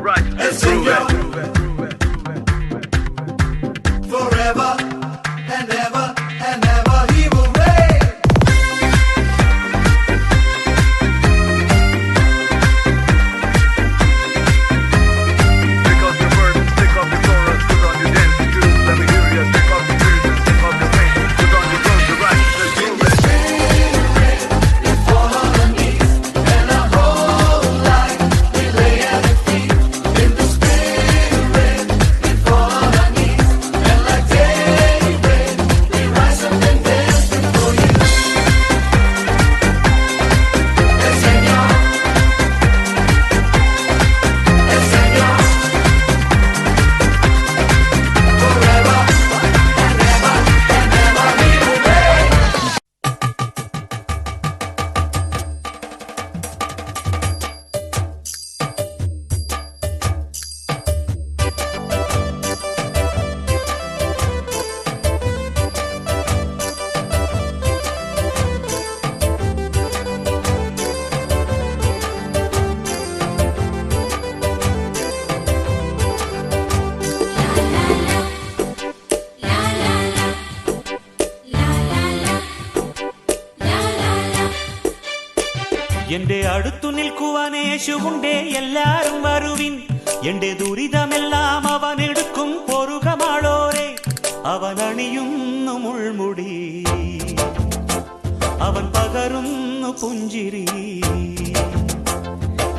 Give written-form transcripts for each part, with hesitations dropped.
right. El Señor, forever and ever and ever He will reign. Take off your burdens, take off your sorrows, put on your dancing shoes. Let me hear you. Take off your fears and take off your pain. Put on your clothes to right. Let's move it. We fall on our knees and our whole life we lay at His feet. In the Spirit, we fall on our knees and like daybreak we rise up and dance before You. El Señor, El Señor, forever and ever He will reign. എന്റെ അടുത്തു നിൽക്കുവാൻ യേശുവുണ്ടേ, എല്ലാരും വരുവിൻ. എന്റെ ദുരിതമെല്ലാം അവനെടുക്കും, പൊറുകമാളോരെ. അവൻ അണിയുന്നു മുൾമുടി, അവൻ പകരുന്നു പുഞ്ചിരി.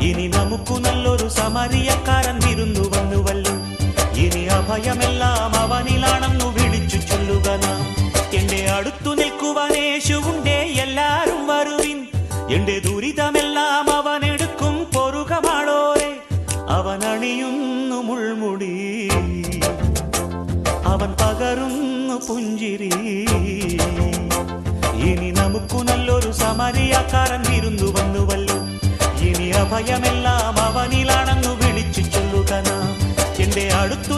ഇനി നമുക്കു നല്ലൊരു സമരിയക്കാരൻ വിരുന്നു വന്നുവല്ലോ. ഇനി അഭയമെല്ലാം അവനിലാണെന്നു വിളിച്ചു ചൊല്ലുക നാം. എന്റെ അടുത്തു നിൽക്കുവാൻ യേശുവുണ്ടേ, എല്ലാരും വരുവിൻ. എന്റെ ദുരിതമെല്ലാം അവനെടുക്കും, പൊറുകമാളോരെ. അവൻ അണിയുന്നു മുൾമുടി, അവൻ പകരുന്നു പുഞ്ചിരി. ഇനി നമുക്കു നല്ലൊരു സമരിയക്കാരൻ വിരുന്നു വന്നുവല്ലോ. ഇനി അഭയമെല്ലാം അവനിലാണെന്നു വിളിച്ചു ചൊല്ലുക നാം. എന്റെ അടുത്തു